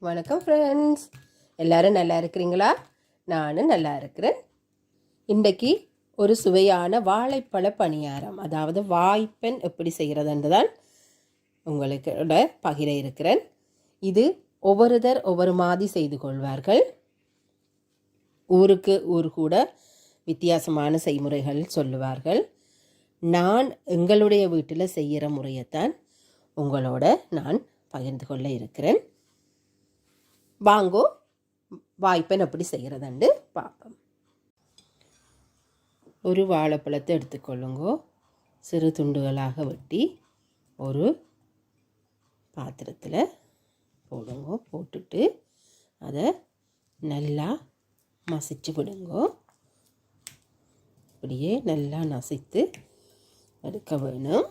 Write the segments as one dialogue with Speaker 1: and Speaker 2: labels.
Speaker 1: வணக்கம் ஃப்ரெண்ட்ஸ், எல்லோரும் நல்லா இருக்கிறீங்களா? நானும் நல்லா இருக்கிறேன். இன்றைக்கு ஒரு சுவையான வாழைப்பழ பணியாரம், அதாவது வாய்ப்பெண் எப்படி செய்கிறதுன்னு தான் உங்களுக்கோட பகிர இருக்கிறேன். இது ஒவ்வொருத்தர் ஒவ்வொரு மாதிரி செய்து கொள்வார்கள். ஊருக்கு ஊர் கூட வித்தியாசமான செய்முறைகள் சொல்லுவார்கள். நான் எங்களுடைய வீட்டில் செய்கிற முறையைத்தான் உங்களோட நான் பகிர்ந்து கொள்ள இருக்கிறேன். வாங்கோ வாய்ப்பெண் எப்படி செய்கிறதுண்டு பார்ப்போம். ஒரு வாழைப்பழத்தை எடுத்துக்கொள்ளுங்கோ. சிறு துண்டுகளாக வெட்டி ஒரு பாத்திரத்தில் போடுங்கோ. போட்டுட்டு அதை நல்லா மசிச்சு விடுங்கோ. அப்படியே நல்லா நசித்து எடுக்க வேணும்.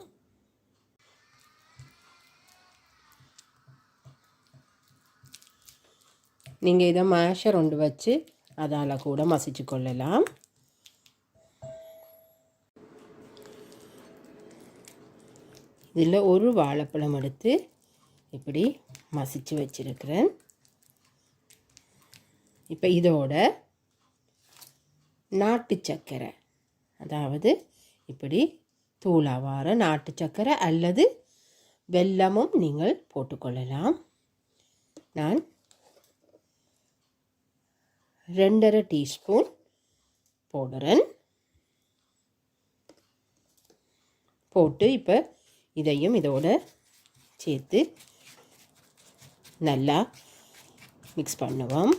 Speaker 1: நீங்கள் இதை மேஷர் ஒன்று வச்சு அதால் கூட மசிச்சு கொள்ளலாம். இதில் ஒரு வாழைப்பழம் எடுத்து இப்படி மசிச்சு வச்சிருக்கிறேன். இப்போ இதோட நாட்டு சர்க்கரை, அதாவது இப்படி தூளாவார நாட்டு சர்க்கரை அல்லது வெல்லமும் நீங்கள் போட்டுக்கொள்ளலாம். நான் 2.5 டீஸ்பூன் போடுறேன். போட்டு இப்போ இதையும் இதோட சேர்த்து நல்லா மிக்ஸ் பண்ணுவோம்.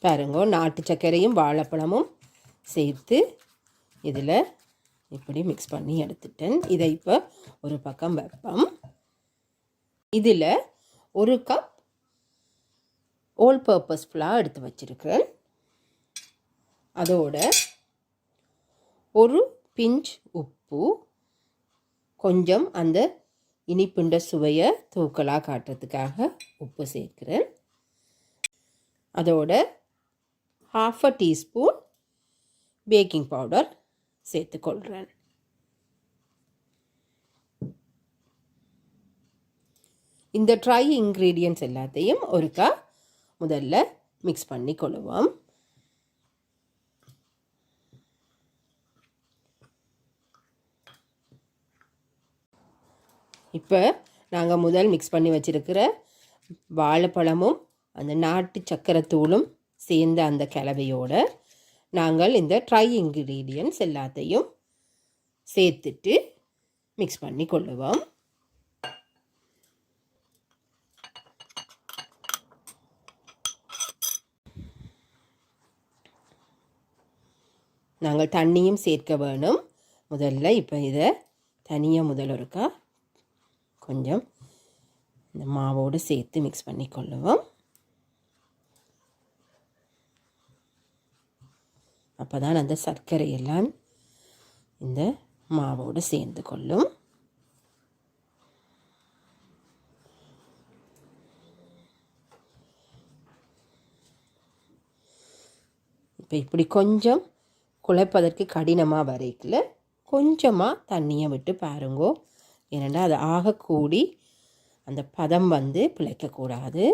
Speaker 1: பாருங்க, நாட்டு சர்க்கரையும் வாழைப்பழமும் சேர்த்து இதில் இப்படி மிக்ஸ் பண்ணி எடுத்துட்டேன். இதை இப்போ ஒரு பக்கம் வைப்போம். இதில் 1 கப் ஆல் பர்பஸ் ஃப்ளார் எடுத்து வச்சிருக்கிறேன். அதோட ஒரு பிஞ்ச் உப்பு, கொஞ்சம் அந்த இனிப்புண்ட சுவையை தூக்கலாக காட்டுறதுக்காக உப்பு சேர்க்கிறேன். அதோட 1/2 டீஸ்பூன் பேக்கிங் பவுடர் சேர்த்துக்கொள்கிறேன். இந்த ட்ரை இன்க்ரீடியன்ட்ஸ் எல்லாத்தையும் ஒருக்கா முதல்ல மிக்ஸ் பண்ணி கொள்ளுவோம். இப்போ நாங்கள் முதல் மிக்ஸ் பண்ணி வச்சுருக்கிற வாழைப்பழமும் அந்த நாட்டு சர்க்கரை தூளும் சேர்ந்த அந்த கலவையோடு நாங்கள் இந்த ட்ரை இன்க்ரீடியன்ட்ஸ் எல்லாத்தையும் சேர்த்துட்டு மிக்ஸ் பண்ணி கொள்ளுவோம். நாங்கள் தண்ணியும் சேர்க்க வேணும் முதல்ல. இப்போ இதை தனியாக முதல் ஒருக்கா கொஞ்சம் இந்த மாவோடு சேர்த்து மிக்ஸ் பண்ணி கொள்ளுவோம். அப்போ தான் அந்த சர்க்கரையெல்லாம் இந்த மாவோடு சேர்ந்து கொள்ளும். இப்போ இப்படி கொஞ்சம் குழைப்பதற்கு கடினமாக வரைக்கல கொஞ்சமாக தண்ணியை விட்டு பாருங்கோ. ஏன்னா அது ஆகக்கூடி அந்த பதம் வந்து பிழைக்கக்கூடாது.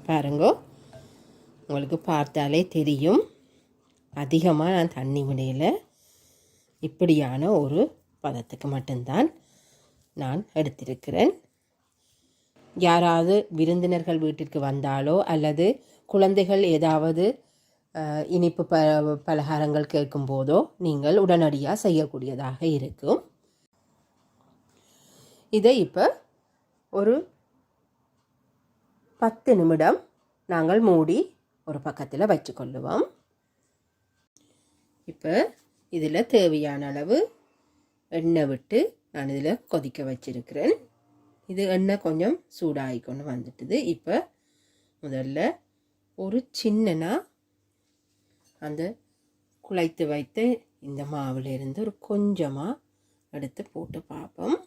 Speaker 1: பாருங்கோ, உங்களுக்கு பார்த்தாலே தெரியும் அதிகமாக நான் தண்ணி விடையில் இப்படியான ஒரு பதத்துக்கு மட்டும்தான் நான் எடுத்திருக்கிறேன். யாராவது விருந்தினர்கள் வீட்டிற்கு வந்தாலோ அல்லது குழந்தைகள் ஏதாவது இனிப்பு பலகாரங்கள் கேட்கும் போதோ நீங்கள் உடனடியாக செய்யக்கூடியதாக இருக்கும். இதை இப்போ ஒரு 10 நிமிடம் நாங்கள் மூடி ஒரு பக்கத்தில் வச்சுக்கொள்ளுவோம். இப்போ இதில் தேவையான அளவு எண்ணெய் விட்டு நான் இதில் கொதிக்க வச்சிருக்கிறேன். இது எண்ணெய் கொஞ்சம் சூடாகி கொண்டு வந்துட்டுது. இப்போ முதல்ல ஒரு சின்னனா அந்த குழைத்து வைத்து இந்த மாவில் இருந்து ஒரு கொஞ்சமாக எடுத்து போட்டு பார்ப்போம்.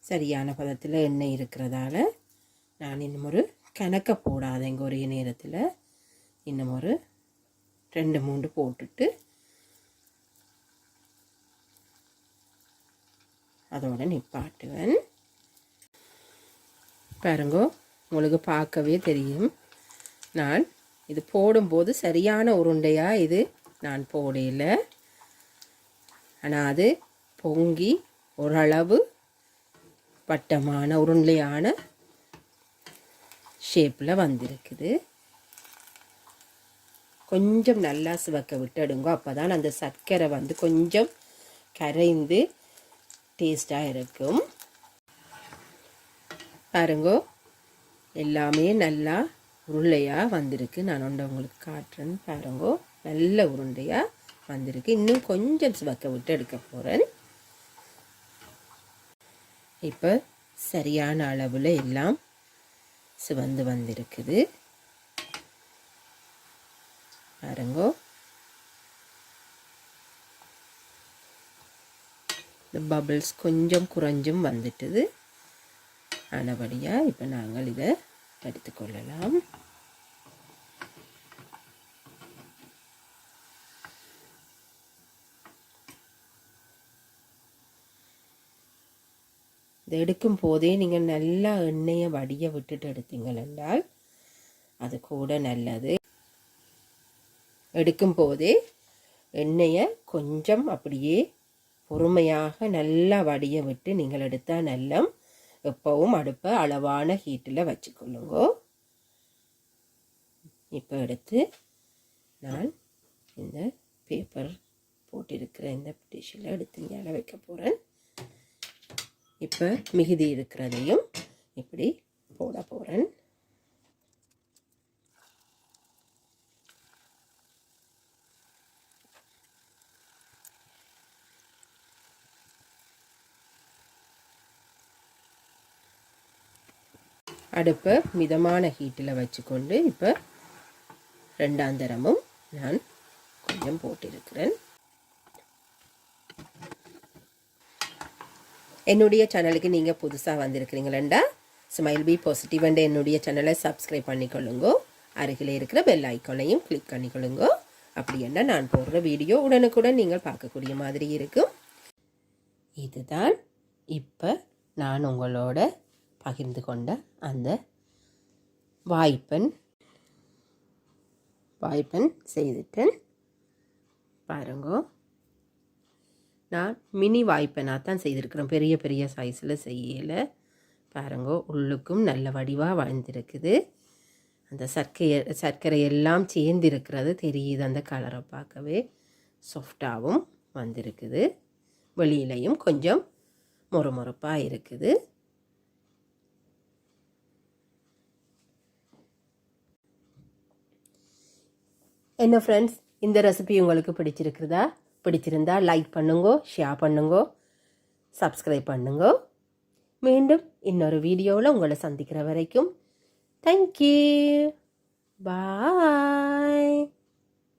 Speaker 1: சரியான பதத்தில் எண்ணெய் இருக்கிறதால நான் இன்னும் ஒரு கணக்க போடாதேங்க, ஒரே நேரத்தில் இன்னும் ஒரு 2-3 போட்டுட்டு அதோட நிப்பாட்டுவேன். பாருங்கோ, உங்களுக்கு பார்க்கவே தெரியும். நான் இது போடும்போது சரியான உருண்டையாக இது நான் போடல. ஆனால் அது பொங்கி ஓரளவு வட்டமான உருண்டையான ஷேப்பில் வந்திருக்குது. கொஞ்சம் நல்லா சிவக்க விட்டு எடுங்கோ, அப்போ தான் அந்த சர்க்கரை வந்து கொஞ்சம் கரைந்து டேஸ்டாக இருக்கும். பாருங்கோ, எல்லாமே நல்லா உருளையாக வந்திருக்கு. நான் உங்களுக்கு காட்டுறேன். பாருங்கோ, நல்ல உருண்டையாக வந்திருக்கு. இன்னும் கொஞ்சம் சிவக்க விட்டு எடுக்க போகிறேன். இப்போ சரியான அளவில் எல்லாம் சிவந்து வந்திருக்குது. பாருங்கோ, இந்த பபிள்ஸ் கொஞ்சம் குறைஞ்சும் வந்துட்டுது. ஆனபடியாக இப்போ நாங்கள் இதை எடுத்துக்கொள்ளலாம். இதை எடுக்கும் போதே நீங்கள் நல்லா எண்ணெயை வடிய விட்டுட்டு எடுத்தீங்கள் என்றால் அது கூட நல்லது. எடுக்கும் போதே எண்ணெயை கொஞ்சம் அப்படியே பொறுமையாக நல்லா வடிய விட்டு நீங்கள் எடுத்தால் நல்லா. எப்பவும் அடுப்பை அளவான ஹீட்டில் வச்சுக்கொள்ளுங்க. இப்போ எடுத்து நான் இந்த பேப்பர் போட்டிருக்கிற இந்த டிஷ்ஷில் எடுத்து இங்கே வைக்க போகிறேன். இப்போ மிகுதி இருக்கிறதையும் இப்படி போட போகிறேன். அடுப்பை மிதமான ஹீட்டில் வச்சுக்கொண்டு இப்போ 2ஆம் தரமும் நான் கொஞ்சம் போட்டிருக்கிறேன். என்னுடைய சேனலுக்கு நீங்கள் புதுசாக வந்திருக்கிறீங்களா, ஸ்மைல் பி பாசிட்டிவ் என்ற என்னுடைய சேனலை சப்ஸ்கிரைப் பண்ணிக்கொள்ளுங்கோ. அருகில் இருக்கிற பெல் ஐக்கானையும் கிளிக் பண்ணிக்கொள்ளுங்கோ. அப்படி என்ன நான் போடுற வீடியோ உடனுக்குடன் நீங்கள் பார்க்கக்கூடிய மாதிரி இருக்கும். இதுதான் இப்போ நான் உங்களோட பகிர்ந்து கொண்ட அந்த வாய்ப்பன் செய்துட்டேன். பாருங்கோ, நான் மினி வாய்ப்பனாக தான் செய்திருக்கிறேன், பெரிய பெரிய சைஸில் செய்யலை. பாருங்கோ, உள்ளுக்கும் நல்ல வடிவாக வந்திருக்குது. அந்த சர்க்கரை எல்லாம் சேர்ந்திருக்கிறது தெரியுது. அந்த கலரை பார்க்கவே சாஃப்டாகவும் வந்திருக்குது. வெளியிலையும் கொஞ்சம் மொறுமொறுப்பாக இருக்குது. என்ன ஃப்ரெண்ட்ஸ், இந்த ரெசிபி உங்களுக்கு பிடிச்சிருந்தா லைக் பண்ணுங்கோ, ஷேர் பண்ணுங்கோ, சப்ஸ்கிரைப் பண்ணுங்கோ. மீண்டும் இன்னொரு வீடியோவில் உங்களை சந்திக்கிற வரைக்கும் தேங்க்யூ, பாய்.